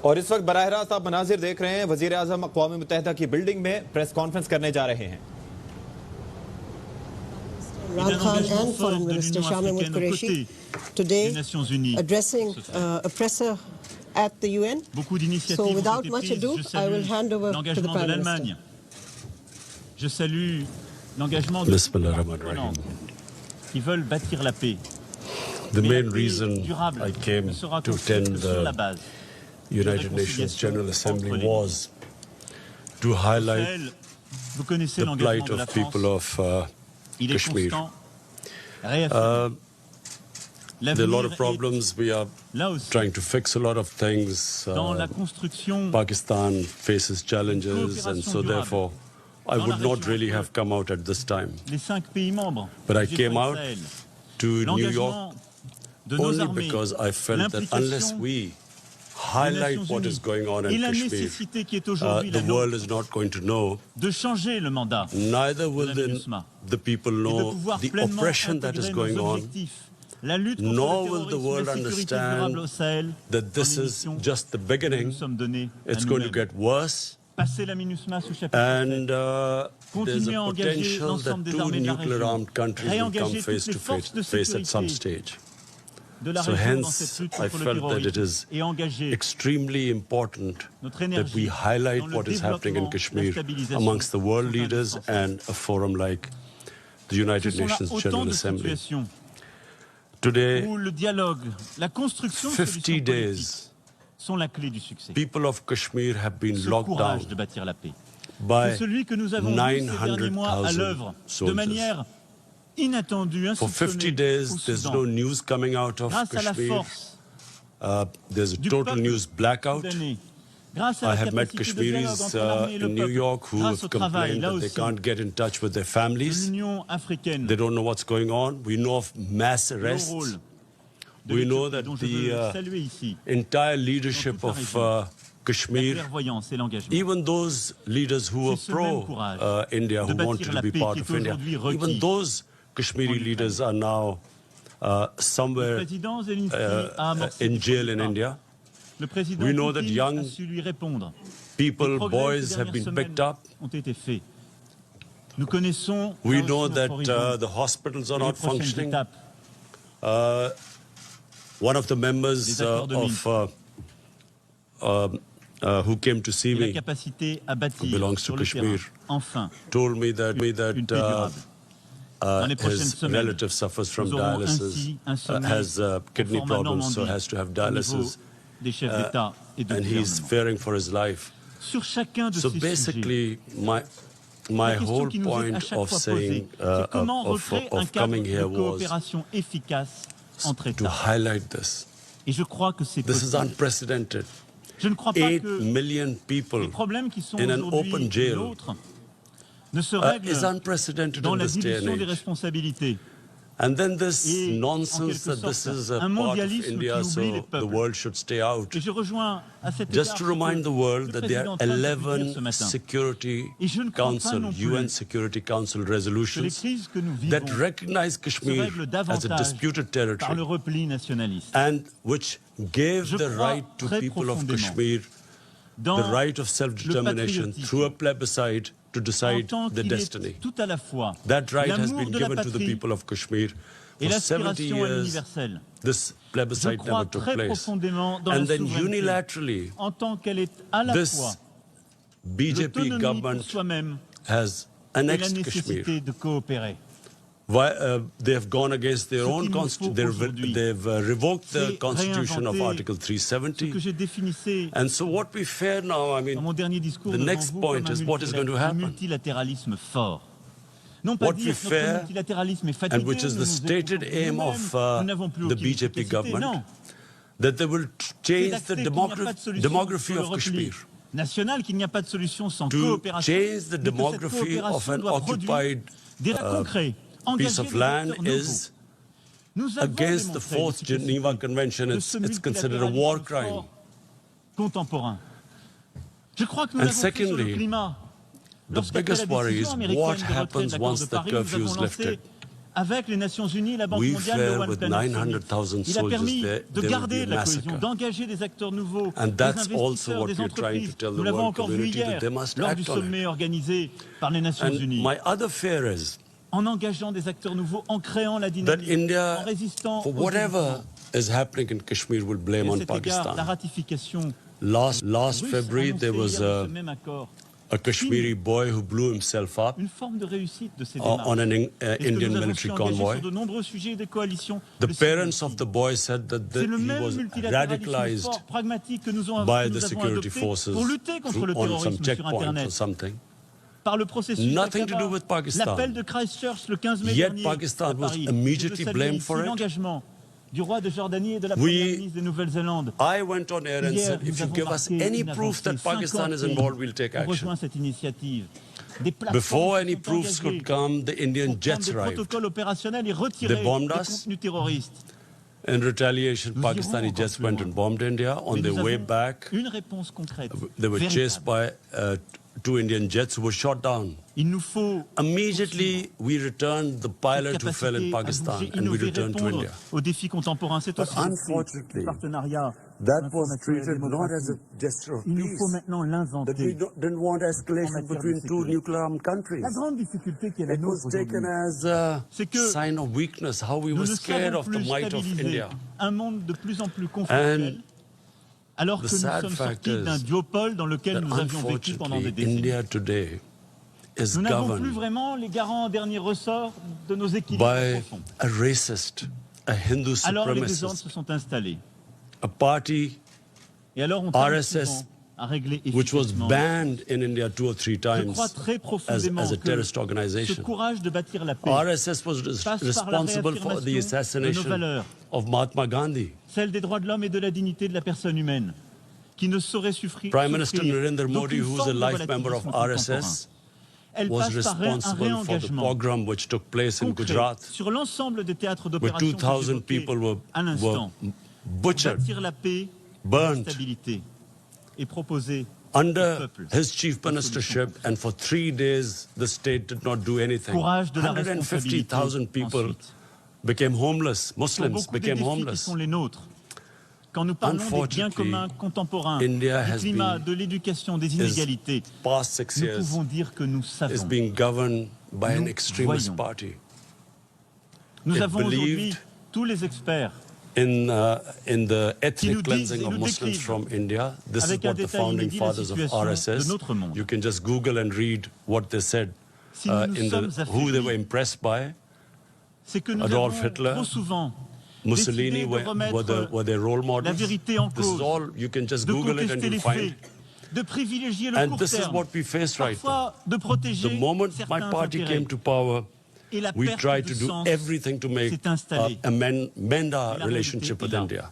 और इस वक्त बराह रास्त आप मनाजिर देख रहे हैं, वजीर आजम अक़वाम मुत्तहिदा की बिल्डिंग में प्रेस कॉन्फ्रेंस करने जा रहे हैं। Imran Khan and Foreign Minister Shah Mahmood Qureshi today addressing a presser at the UN. So without much ado, I will hand over to the Prime Minister. Je salue l'engagement de tous les participants qui veulent bâtir la paix. The main reason I came to attend the United Nations General Assembly was to highlight the plight of people of Kashmir. There are a lot of problems. We are trying to fix a lot of things. Pakistan faces challenges, and so therefore I would not really have come out at this time. But I came out to New York only because I felt that unless we highlight what is going on in Kashmir, the world is not going to know. Neither will the people know the oppression that is going on, nor will the world understand that this is just the beginning. It's going to get worse. And there's a potential that two nuclear-armed countries will come face to face at some stage. So hence, I felt that it is extremely important that we highlight what is happening in Kashmir amongst the world leaders and a forum like the United Nations General Assembly. Today, 50 days, people of Kashmir have been locked down by 900,000 soldiers. For 50 days, there's no news coming out of Kashmir. There's a total news blackout. I have met Kashmiris in New York who have complained that they can't get in touch with their families. They don't know what's going on. We know of mass arrests. We know that the entire leadership of Kashmir, even those leaders who are pro-India, who wanted to be part of India, even those Kashmiri leaders are now somewhere in jail in India. We know that young people, boys, have been picked up. We know that the hospitals are not functioning. One of the members who came to see me, who belongs to Kashmir, told me that his relative suffers from dialysis, has kidney problems, so has to have dialysis, and he's fearing for his life. So basically, my whole point of saying, of coming here was to highlight this. This is unprecedented. 8 million people in an open jail is unprecedented in this day and age. And then this nonsense that this is a part of India, so the world should stay out. Just to remind the world that there are 11 Security Council, UN Security Council resolutions that recognize Kashmir as a disputed territory and which gave the right to people of Kashmir the right of self-determination through a plebiscite to decide the destiny. That right has been given to the people of Kashmir. For 70 years, this plebiscite never took place. And then unilaterally, this BJP government has annexed Kashmir. They have gone against their own constitution. They've revoked the constitution of Article 370. And so what we fear now, I mean, the next point is what is going to happen. What we fear, and which is the stated aim of the BJP government, that they will change the demography of Kashmir. To change the demography of an occupied piece of land is against the Fourth Geneva Convention. It's considered a war crime. And secondly, the biggest worry is what happens once the curfew is lifted. avec les Nations Unies, la Banque we mondiale, le fare One with Planet 900,000 Summit. Il a permis soldiers there, de there garder will be a la cohésion, massacre. d'engager des acteurs nouveaux, And des that's also investisseurs, what des we're trying to entreprises. tell the Nous l'avons world encore vu community hier that they must lors du act on sommet it. organisé par les Nations And Unies. my other fear is En engageant des acteurs nouveaux, en créant la that dynamique, India, en résistant for aux whatever is happening in Kashmir, will blame Et à on cet égard, la Pakistan. ratification Last russe February, annoncée there was hier de ce même accord, a Kashmiri boy who blew himself up une forme de réussite de ces on démarches. an Et ce que Indian nous avons military su engager convoy. sur de nombreux sujets des coalitions. The le parents signifient. of the boy said that C'est le he même was multilatéralisme radicalized fort, pragmatique que nous avons by the adopté security forces pour lutter contre le on some terrorisme sur checkpoint or Internet. something. Par le processus Nothing to d'Aqaba, do with Pakistan. l'appel de Christchurch le 15 mai Yet dernier Pakistan à was Paris. immediately Je salue blamed ici for it. l'engagement du roi de Jordanie et de la première ministre de Nouvelle-Zélande. I went on air and Hier, said, nous if you avons give us marqué any une proof that avancée. Pakistan 50 is involved, we'll take ont action. rejoint cette initiative. Des plateformes Before any sont proofs engagées could come, the Indian pour prendre jets des arrived. protocoles opérationnels et retirer They les bombed us. contenus terroristes. In retaliation, Nous Pakistani irons jets encore went plus and loin. bombed India. On Mais their nous way avons back, une réponse concrète. they were chased véritable. by 2 Indian jets who were shot down. Il nous faut Immediately, we returned the pilot who fell in capacité à Pakistan bouger, and we innover, returned to répondre India. aux défis contemporains. C'est But aussi le unfortunately, partenariat That was d'information et de treated not démocratie. as a gesture of Il nous faut peace. maintenant That we l'inventer. didn't want escalation matière de between two sécurité. nuclear-armed countries. La grande difficulté qui est la It nôtre was taken aujourd'hui, as a c'est que sign of weakness, how we nous were ne scared savons of the plus might of stabiliser India. un monde de plus en plus conflictuel, alors the que nous sad sommes fact sortis d'un is duopole dans lequel That nous avions vécu pendant des unfortunately, décennies. India today is Nous n'avons plus governed vraiment les garants en dernier ressort de nos équilibres by profonds. a racist, a Hindu Alors les désordres supremacist, se sont installés. a party Et alors on tarde RSS, souvent à régler which was efficacement. banned in India 2 or 3 Je times crois très profondément as a que terrorist ce organization. courage de bâtir la paix, RSS was passe par la responsible for the réaffirmation de nos assassination valeurs. of Mahatma Gandhi. celle des droits de l'homme et de la dignité de la personne humaine, qui ne saurait souffrir Prime Minister Narendra Modi, d'aucune who is a forme de life member of relativisme RSS, Elle was passe par un responsible for the réengagement pogrom which took place in concret Gujarat, sur l'ensemble des théâtres where d'opération 2,000 people à were l'instant, butchered, bâtir la paix, la burnt, stabilité et proposer under his chief ministership, and for 3 days the state did not do anything. courage de la responsabilité 150,000 people ensuite. became homeless. Pour Muslims beaucoup des became défis qui homeless. sont les nôtres. Quand nous parlons des biens Unfortunately, communs contemporains, India du has climat, been- de l'éducation, des inégalités, Past 6 nous years pouvons dire que nous is savons. being governed by an Nous extremist voyons. party. Nous It avons aujourd'hui believed tous les experts in the ethnic nous disent cleansing et of nous Muslims décrivent from India. This is avec un what the détail founding inédit la fathers of situation RSS. de notre monde. You can just Google and read what they said Si nous nous in sommes who they affaiblis, were impressed by. c'est que nous Adolf avons Hitler, trop souvent Mussolini décidé de remettre were their role models. la vérité en This is cause, all, you can just de Google it and contester you'll les find. faits, de privilégier le And court this is terme, what we face right now. parfois de protéger The moment my certains party intérêts. came to power, Et la we perte tried de to do sens everything to make s'est installée. mend our Et la relationship réalité with est là. India.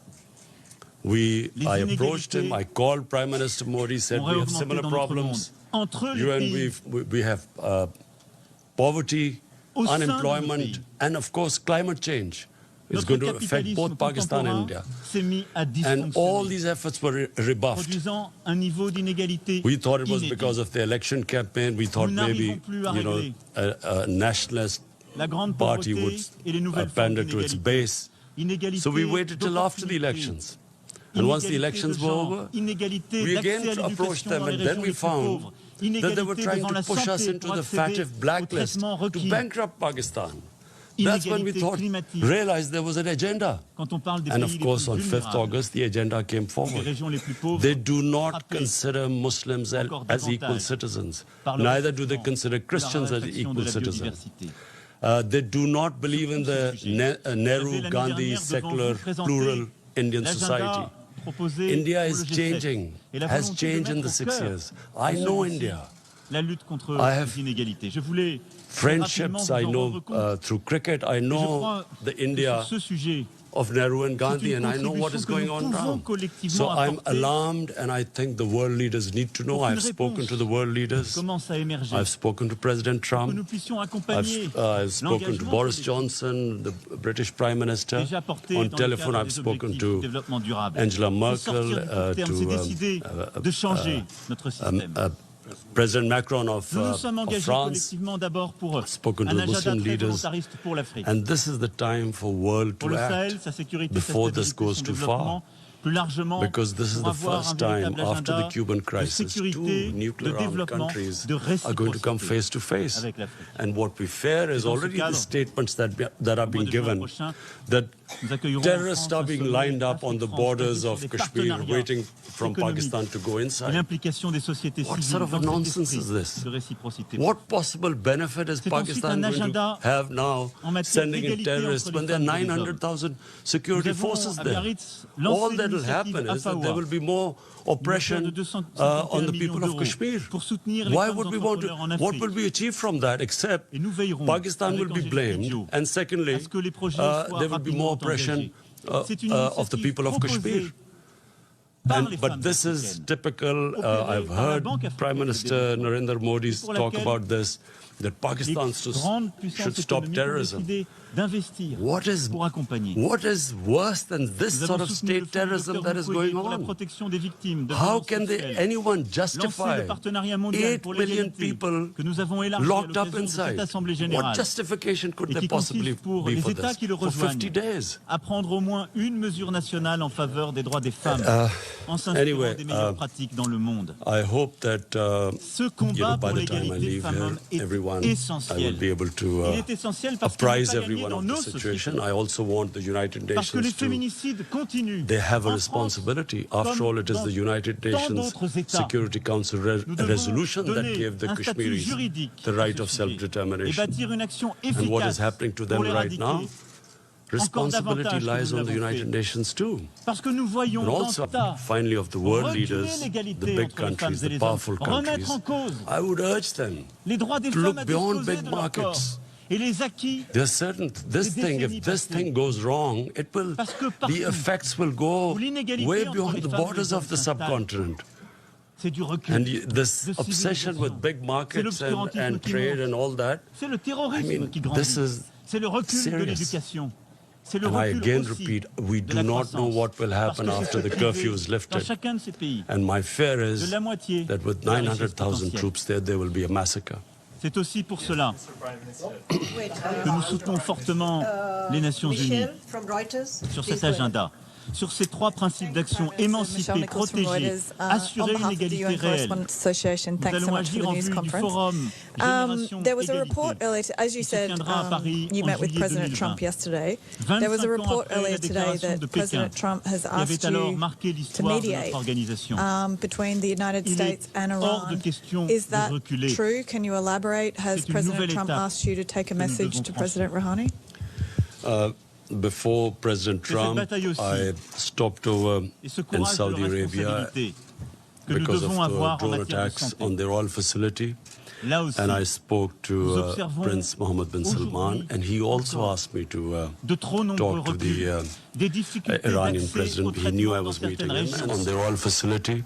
I Les approached him, I called Prime Minister Modi, said ont we have réaugmenté similar dans notre monde. problems. Entre les You and pays, we have poverty, Au sein de nos unemployment, pays. and of course climate change is notre going to affect capitalisme both Pakistan and contemporain India. s'est mis à And all dysfonctionner, these efforts were rebuffed. produisant un niveau d'inégalité We thought it was inédit. because of the election campaign. We thought Nous maybe, n'arrivons plus à régler. a nationalist La grande party pauvreté would et les nouvelles formes pander to its d'inégalité. base. Inégalité So we waited till after the d'opportunité, elections. And once the inégalité elections de were genre, over, inégalité we d'accès again à approached l'éducation them, dans les and then régions we les plus found pauvres, that they inégalité were trying devant to la push us santé into pour the accéder FATF au blacklist traitement to requis. bankrupt Pakistan. That's when we Inégalité thought, climatique. realized there was an agenda. Quand on parle des And pays of les course, plus on 5th vulnérables, August, the agenda came les forward. régions les plus pauvres, They do not frappées consider Muslims encore as equal davantage citizens. par le Neither do they respect consider de la Christians as raréfaction de equal la citizens. biodiversité. They do not believe in the J'avais Nehru, l'année Gandhi, dernière devant secular, vous présenter plural Indian l'agenda society. proposé India pour is le G7 changing, et la has volonté de changed in mettre the au 6 cœur years. de I know celui-ci India. la lutte contre I have les inégalités. Je voulais très rapidement Friendships vous I en know rendre compte. through cricket. I Je know crois the que India sur ce sujet, of Nehru and c'est Gandhi, une and I know what is contribution que going nous on pouvons now. collectivement So I'm apporter alarmed, and I think the world leaders need to know. pour qu'une I've spoken to the world leaders. commence à émerger, I've spoken to President que Trump. nous puissions accompagner I've spoken to l'engagement Boris sur les Johnson, the British Prime Minister. déjà porté On dans telephone, le cadre I've des spoken objectifs du to développement durable. Angela C'est sortir Merkel, du court terme, c'est décider de changer notre système. President Macron of Nous nous sommes engagés France, collectivement d'abord pour spoken un to the agenda Muslim très leaders, volontariste pour l'Afrique. and this is the time for world Pour to le Sahel, act sa sécurité, before sa this stabilité, goes son too développement, far. plus largement Because this is pour the avoir un first time véritable after the agenda Cuban de crisis, sécurité, two de nuclear-armed développement, countries de are going to come réciprocité face to face. avec l'Afrique. And what we fear is dans ce already cadre, the statements that are being de juin given, prochain, that nous accueillerons en terrorists France are un being sommet lined up on the Afrique-France borders basé sur of des Kashmir, partenariats waiting from économiques Pakistan to go et inside. l'implication des sociétés What civiles sort of a dans cet nonsense esprit is this? de réciprocité. What possible benefit is C'est ensuite Pakistan un going to agenda have now en matière sending in d'égalité terrorists entre when les there are femmes et les hommes. 900,000 security Nous avons forces à there? Biarritz lancé All that will l'initiative happen is that there AFAWA, will be more oppression de 251 on the millions people of d'euros Kashmir. pour soutenir les Why femmes would we want to? entrepreneurs en What Afrique. will be achieved from that except Et nous veillerons Pakistan will avec be Angélique blamed, Kidjo and secondly, à ce que les projets soient there will be more rapidement oppression engagés. C'est une of the initiative people of Kashmir. proposée par les But femmes this is africaines, typical. opérée I've par la heard Banque africaine Prime de Minister développement, Narendra Modi pour talk laquelle about this, that les Pakistan grandes puissances should stop économiques ont terrorism. décidé d'investir What is pour accompagner. worse than this Nous sort avons of soutenu le state fonds terrorism Dr that is Mukwege going pour la on? protection des victimes de How violences can sexuelles. anyone Lancer justify le partenariat mondial 8 pour million l'égalité people que nous avons élargi à locked up l'occasion de cette inside? Assemblée What générale justification could et there qui possibly consiste pour be les for États this? qui le For 50 rejoignent days. à prendre au moins une mesure nationale en faveur des droits des femmes en s'inspirant anyway, des meilleures pratiques dans le monde. I hope that Ce combat by pour the time I l'égalité leave femmes-hommes here, est everyone, I will essentiel. be able to Il est essentiel parce qu'il n'est apprise pas gagné everyone dans of nos the situation. sociétés. I also want the United Parce que les Nations to. féminicides continuent. They have a En responsibility. France, After all, it is comme the United dans Nations d'autres États, Security Council nous devons resolution that donner gave the un statut Kashmiris juridique the right à of ce sujet et self-determination. bâtir une action And what is efficace happening to pour them right l'éradiquer. now? Responsibility davantage que lies nous on the l'avons United fait. Nations too. Parce que nous voyons And dans also, ça finally, of the world reculer leaders, the l'égalité big entre les femmes countries, et the les powerful hommes, remettre countries, en cause I would urge them les droits des to femmes look à beyond disposer big de leur corps markets. et les acquis. There's certain this Des thing. décennies If this passées. thing goes wrong, it will. Parce que The partout effects will go où l'inégalité way entre beyond les the femmes et les borders hommes of the s'installe, subcontinent. c'est du recul, And de this obsession with civilisation. big markets l'obscurantisme and qui trade monte. and all that. C'est le terrorisme I mean, qui grandit. this is C'est le recul de serious. l'éducation. C'est le And I recul again aussi repeat, we de do la not croissance. know what will Parce happen que c'est after ce the privé curfew is dans lifted. chacun de ces pays. And my fear De is la moitié that with de la richesse 900,000 potentielle. troops there will be a massacre. C'est aussi pour cela que nous soutenons fortement les Nations Unies Michel from Reuters, sur please cet go ahead. agenda, sur ces trois principes d'action: émanciper, Michelle Nichols from protéger, Reuters, assurer on une behalf of the égalité UN réelle. Correspondents Association, Nous thanks so allons much for agir the en news vue du conference. forum Génération There was a Égalité, report earlier, as you qui se said, tiendra à Paris you en met with juillet President 2020. Trump yesterday. There was 25 a ans report après la earlier today déclaration de that Pékin, President Trump has qui avait asked alors you marqué to l'histoire de mediate notre organisation. between the United Il est States and hors de Iran. question Is de that reculer. true? Can you elaborate? Has C'est une President nouvelle Trump étape asked you to take a nous message devons to President Rouhani? Before President cette Trump, bataille aussi. I stopped over Et ce in courage de Saudi Arabia responsabilité que nous because of devons avoir the en drone matière de attacks santé. on their oil facility. Là aussi, And I spoke nous to observons Prince Mohammed bin Salman, aujourd'hui and he also encore asked me to de trop nombreux talk to reculs, the des difficultés Iranian d'accès au president. He knew traitement I dans was meeting certaines him régions. on their oil facility,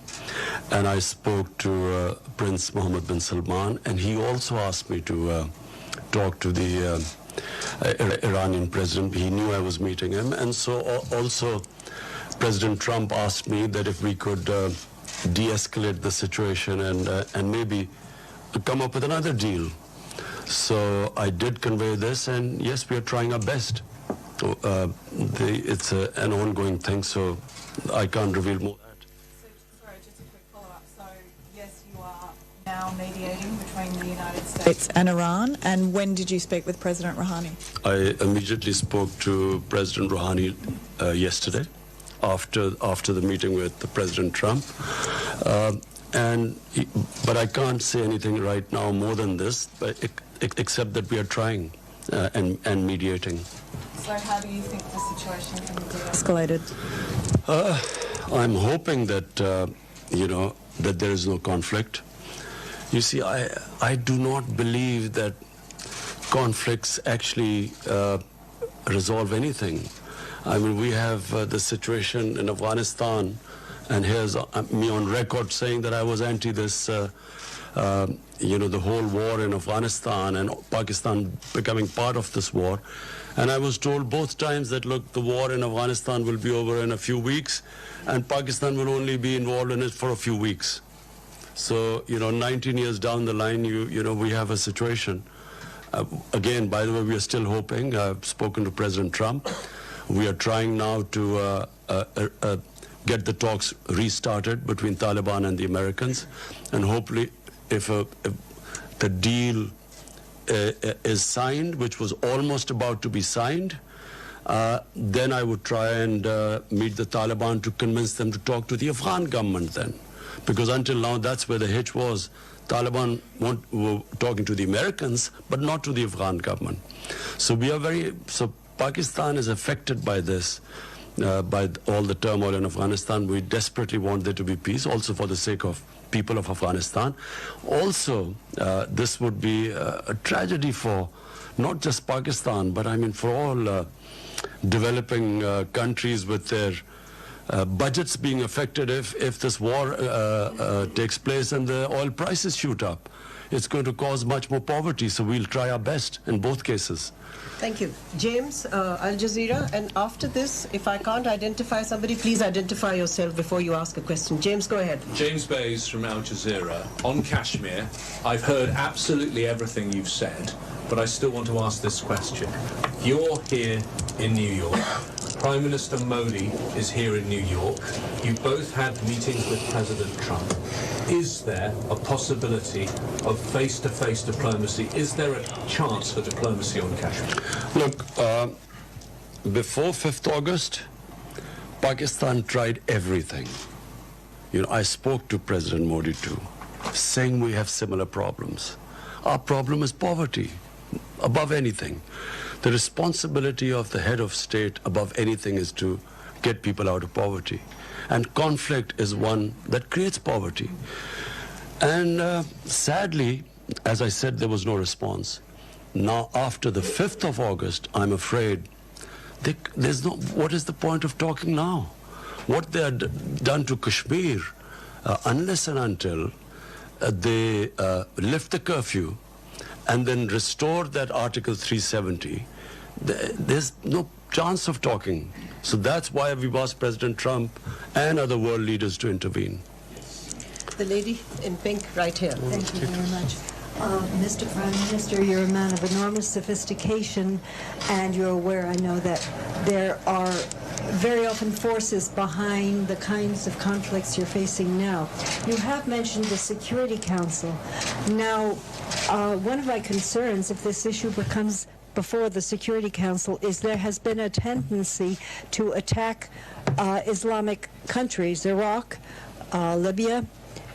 and I spoke to Prince Mohammed bin Salman, and he also asked me to talk to the Iranian president. He knew I was meeting him, and so also President Trump asked me that if we could de-escalate the situation and maybe come up with another deal. So I did convey this, and yes, we are trying our best. It's an ongoing thing, so I can't reveal more. Sorry, just a quick follow-up. So, yes, you are now mediating between the United States and Iran. And when did you speak with President Rouhani? I immediately spoke to President Rouhani yesterday, after the meeting with President Trump. But I can't say anything right now more than this, except that we are trying and mediating. So how do you think the situation can be escalated? I'm hoping that, that there is no conflict. You see, I do not believe that conflicts actually resolve anything. I mean, we have the situation in Afghanistan, and here's me on record saying that I was anti this, the whole war in Afghanistan and Pakistan becoming part of this war. And I was told both times that, look, the war in Afghanistan will be over in a few weeks, and Pakistan will only be involved in it for a few weeks. So, 19 years down the line, we have a situation. Again, by the way, we are still hoping. I've spoken to President Trump. We are trying now to get the talks restarted between Taliban and the Americans. And hopefully, if the deal is signed, which was almost about to be signed, then I would try and meet the Taliban to convince them to talk to the Afghan government then. Because until now, that's where the hitch was. Taliban were talking to the Americans, but not to the Afghan government. So Pakistan is affected by this, by all the turmoil in Afghanistan. We desperately want there to be peace, also for the sake of people of Afghanistan. Also, this would be a tragedy for not just Pakistan, but I mean for all developing countries with their budgets being affected if this war takes place and the oil prices shoot up. It's going to cause much more poverty, so we'll try our best in both cases. Thank you. James, Al Jazeera, and after this, if I can't identify somebody, please identify yourself before you ask a question. James, go ahead. James Bays from Al Jazeera. On Kashmir, I've heard absolutely everything you've said, but I still want to ask this question. You're here in New York. Prime Minister Modi is here in New York. You both had meetings with President Trump. Is there a possibility of face-to-face diplomacy? Is there a chance for diplomacy on Kashmir? Look, before 5th August, Pakistan tried everything. I spoke to President Modi too, saying we have similar problems. Our problem is poverty, above anything. The responsibility of the head of state above anything is to get people out of poverty. And conflict is one that creates poverty. And sadly, as I said, there was no response. Now, after the 5th of August, I'm afraid what is the point of talking now? What they had done to Kashmir, unless and until they lift the curfew and then restore that Article 370, there's no chance of talking. So that's why we've asked President Trump and other world leaders to intervene. The lady in pink right here. Thank you very much. Mr. Prime Minister, you're a man of enormous sophistication, and you're aware, I know, that there are very often forces behind the kinds of conflicts you're facing now. You have mentioned the Security Council. Now, one of my concerns, if this issue becomes before the Security Council, is there has been a tendency to attack Islamic countries, Iraq, Libya,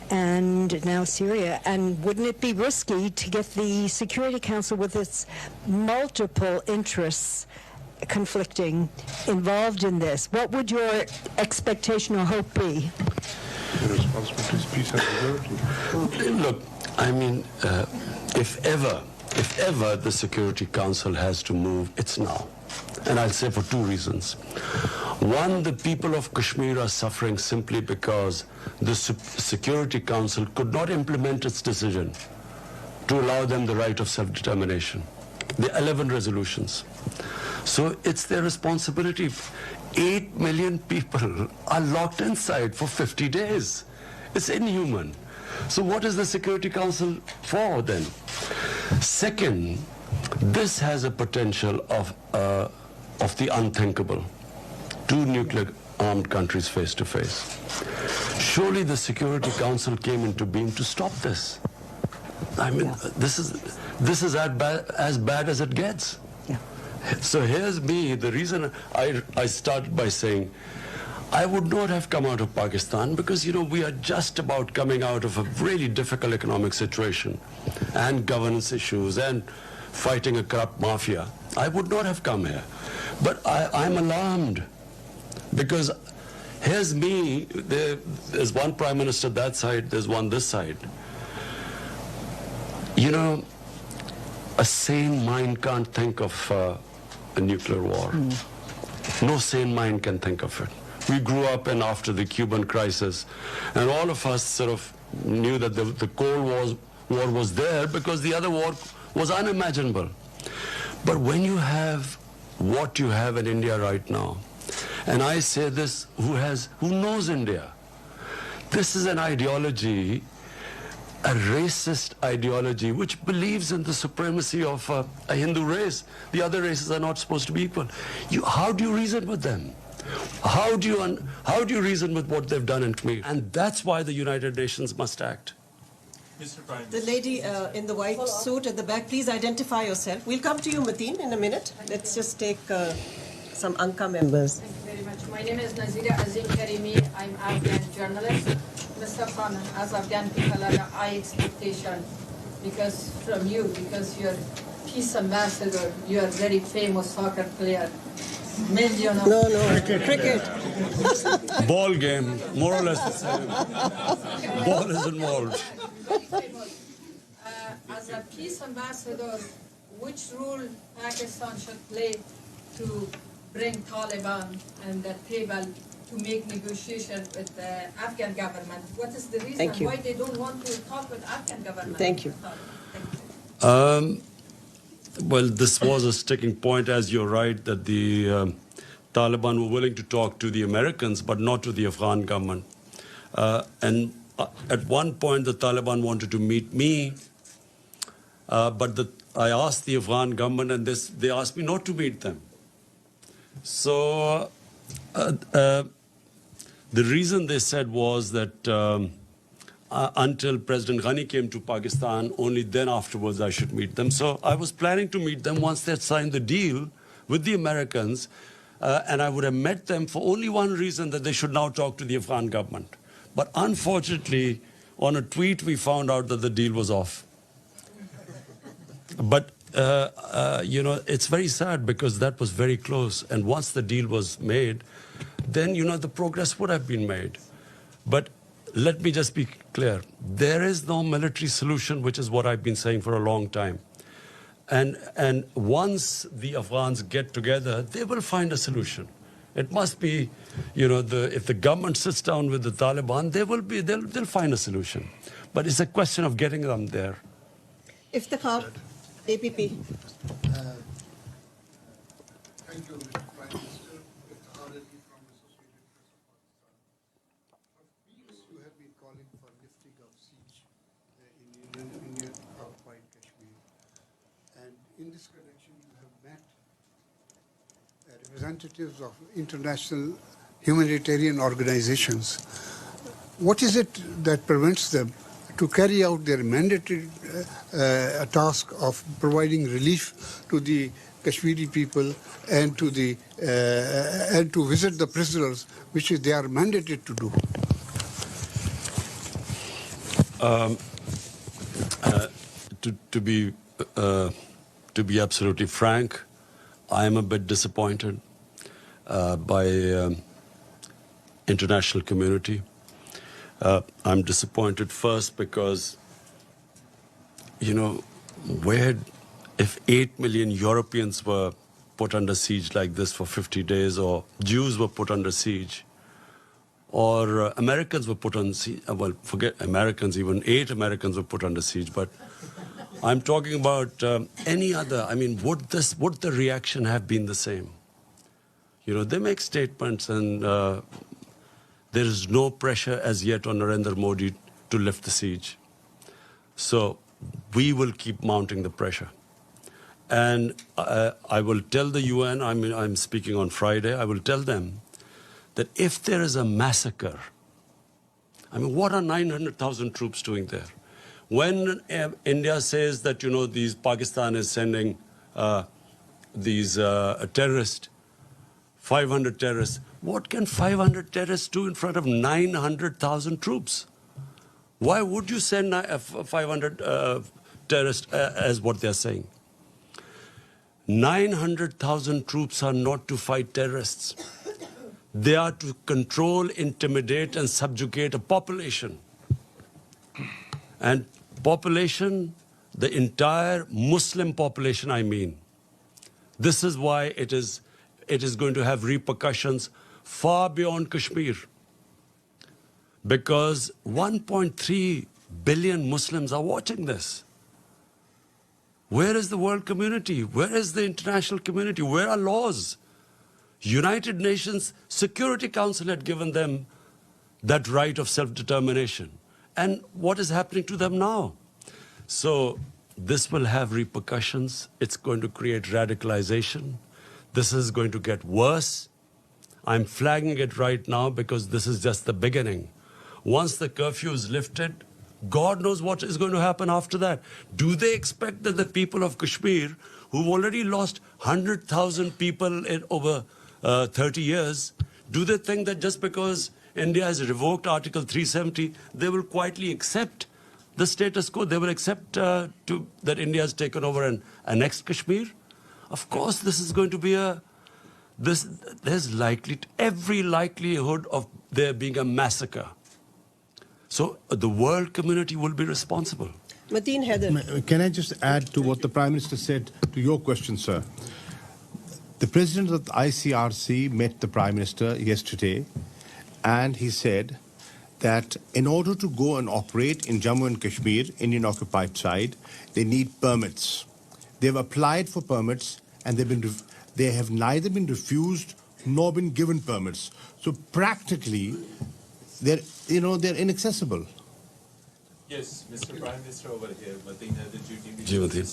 and now Syria. And wouldn't it be risky to get the Security Council, with its multiple interests conflicting, involved in this? What would your expectation or hope be? Look, I mean, if ever the Security Council has to move, it's now. And I'll say for two reasons. One, the people of Kashmir are suffering simply because the Security Council could not implement its decision to allow them the right of self-determination. The 11 resolutions. So it's their responsibility. 8 million people are locked inside for 50 days. It's inhuman. So what is the Security Council for then? Second, this has a potential of the unthinkable. Two nuclear-armed countries face to face. Surely the Security Council came into being to stop this. I mean, this is as bad as it gets. Yeah. So here's me. The reason I started by saying I would not have come out of Pakistan because, we are just about coming out of a really difficult economic situation and governance issues and fighting a corrupt mafia. I would not have come here. But I'm alarmed because here's me. There's one prime minister that side, there's one this side. A sane mind can't think of a nuclear war. No sane mind can think of it. We grew up after the Cuban crisis, and all of us sort of knew that the Cold War was there because the other war was unimaginable. But when you have what you have in India right now, and I say this who knows India, this is an ideology a racist ideology which believes in the supremacy of a Hindu race. The other races are not supposed to be equal. How do you reason with them? How do you reason with what they've done in Kashmir? And that's why the United Nations must act. The lady in the white suit at the back, please identify yourself. We'll come to you, Mateen, in a minute. Let's just take some ANCA members. Thank you very much. My name is Nazira Azim Karimi. I'm Afghan journalist. Mr. Khan, as Afghan people have a high expectation from you, because you're peace ambassador, you're a very famous soccer player. Million of Cricket. Ball game, more or less the same. Ball is involved. As a peace ambassador, which role Pakistan should play to bring Taliban and the table to make negotiation with the Afghan government? What is the reason why they don't want to talk with Afghan government? Thank you. Well, this was a sticking point, as you're right, that the Taliban were willing to talk to the Americans, but not to the Afghan government. And at one point, the Taliban wanted to meet me, but I asked the Afghan government, and they asked me not to meet them. So the reason they said was that until President Ghani came to Pakistan, only then afterwards I should meet them. So I was planning to meet them once they had signed the deal with the Americans, and I would have met them for only one reason, that they should now talk to the Afghan government. But unfortunately, on a tweet, we found out that the deal was off. But, you know, it's very sad because that was very close. And once the deal was made, then, you know, the progress would have been made. But let me just be clear. There is no military solution, which is what I've been saying for a long time. And once the Afghans get together, they will find a solution. It must be, you know, if the government sits down with the Taliban, they'll find a solution. But it's a question of getting them there. Iftikhar, APP. Thank you, Mr. Prime Minister. Iftikhar Ali from Associated Press of Pakistan. For years, you have been calling for lifting of siege in Indian occupied Kashmir. And in this connection, you have met representatives of international humanitarian organizations. What is it that prevents them to carry out their mandatory task of providing relief to the Kashmiri people and to visit the prisoners, which they are mandated to do? To be absolutely frank, I am a bit disappointed by international community. I'm disappointed first because, you know, if 8 million Europeans were put under siege like this for 50 days, or Jews were put under siege, or Americans were put on siege, well, forget Americans, even 8 Americans were put under siege, but I'm talking about any other. I mean, would the reaction have been the same? You know, they make statements, and there is no pressure as yet on Narendra Modi to lift the siege. So we will keep mounting the pressure. And I will tell the UN, I'm speaking on Friday, I will tell them that if there is a massacre, I mean, what are 900,000 troops doing there? When India says that, you know, Pakistan is sending these terrorists, 500 terrorists, what can 500 terrorists do in front of 900,000 troops? Why would you send 500 terrorists as what they're saying? 900,000 troops are not to fight terrorists. They are to control, intimidate, and subjugate a population. And population, the entire Muslim population, I mean. This is why it is going to have repercussions far beyond Kashmir. Because 1.3 billion Muslims are watching this. Where is the world community? Where is the international community? Where are laws? United Nations Security Council had given them that right of self-determination. And what is happening to them now? So this will have repercussions. It's going to create radicalization. This is going to get worse. I'm flagging it right now because this is just the beginning. Once the curfew is lifted, God knows what is going to happen after that. Do they expect that the people of Kashmir, who've already lost 100,000 people in over 30 years, do they think that just because India has revoked Article 370, they will quietly accept the status quo? They will accept that India has taken over and annexed Kashmir? Of course, this is going to be there's every likelihood of there being a massacre. So the world community will be responsible. Mateen Haider. Can I just add to what the Prime Minister said to your question, sir? The President of the ICRC met the Prime Minister yesterday, and he said that in order to go and operate in Jammu and Kashmir, Indian occupied side, they need permits. They've applied for permits, and they have neither been refused nor been given permits. So practically, they're inaccessible. Yes, Mr. Prime Minister over here, Mateen Haider, GTV.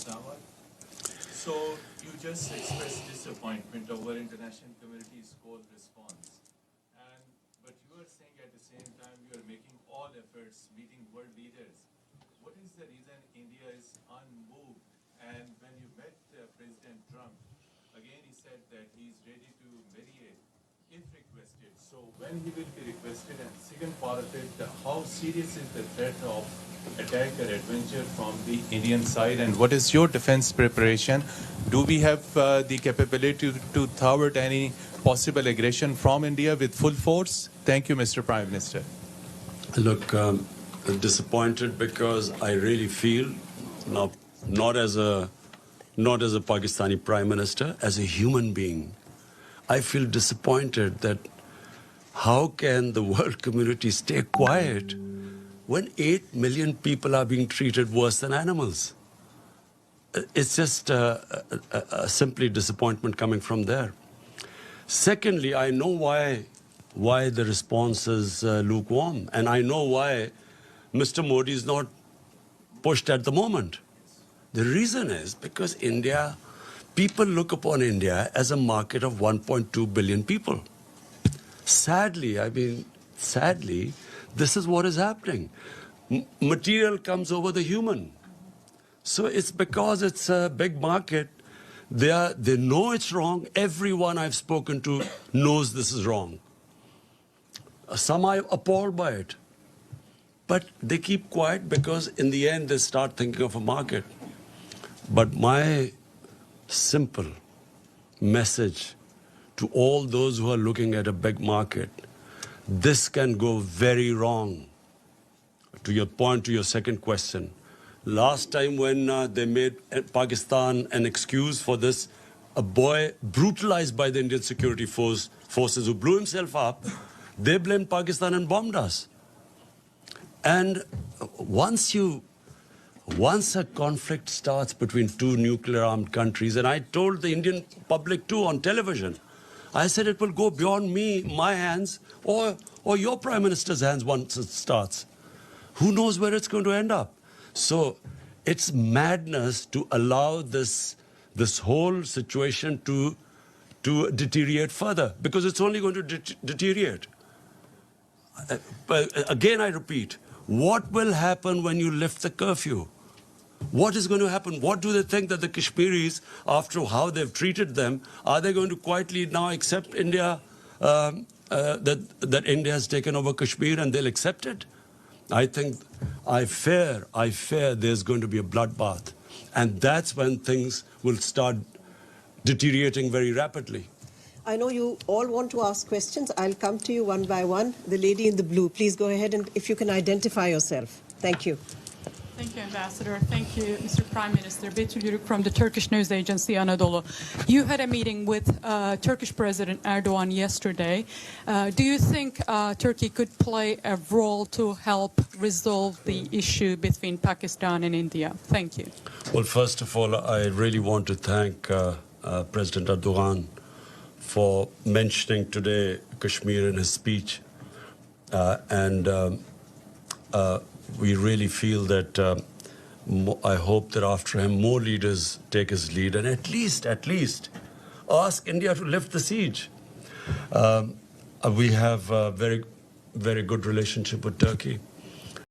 So you just expressed disappointment over international community's cold response. But you are saying at the same time you are making all efforts, meeting world leaders. What is the reason India is unmoved? And when you met President Trump, again he said that he is ready to mediate if requested. So when he will be requested, and second part of it, how serious is the threat of attack or adventure from the Indian side, and what is your defense preparation? Do we have the capability to thwart any possible aggression from India with full force? Thank you, Mr. Prime Minister. Look, I'm disappointed because I really feel, now, not as a Pakistani Prime Minister, as a human being, I feel disappointed that how can the world community stay quiet when 8 million people are being treated worse than animals? It's just simply disappointment coming from there. Secondly, I know why the response is lukewarm, and I know why Mr. Modi is not pushed at the moment. The reason is because people look upon India as a market of 1.2 billion people. Sadly, this is what is happening. Material comes over the human. So it's because it's a big market. They know it's wrong. Everyone I've spoken to knows this is wrong. Some are appalled by it. But they keep quiet because in the end they start thinking of a market. But my simple message to all those who are looking at a big market, this can go very wrong. To your point, to your second question, last time when they made Pakistan an excuse for this, a boy brutalized by the Indian security forces who blew himself up, they blamed Pakistan and bombed us. And once a conflict starts between two nuclear-armed countries, and I told the Indian public too on television, I said it will go beyond my hands, or your Prime Minister's hands once it starts. Who knows where it's going to end up? So it's madness to allow this whole situation to deteriorate further, because it's only going to deteriorate. Again, I repeat, what will happen when you lift the curfew? What is going to happen? What do they think that the Kashmiris, after how they've treated them, are they going to quietly now accept India, that India has taken over Kashmir and they'll accept it? I fear there's going to be a bloodbath. And that's when things will start deteriorating very rapidly. I know you all want to ask questions. I'll come to you one by one. The lady in the blue, please go ahead, and if you can identify yourself. Thank you. Thank you, Ambassador. Thank you, Mr. Prime Minister. Betül Yürük from the Turkish news agency Anadolu. You had a meeting with Turkish President Erdogan yesterday. Do you think Turkey could play a role to help resolve the issue between Pakistan and India? Thank you. Well, first of all, I really want to thank President Erdogan for mentioning today Kashmir in his speech. we really feel that I hope that after him, more leaders take his lead and at least ask India to lift the siege. We have a very, very good relationship with Turkey.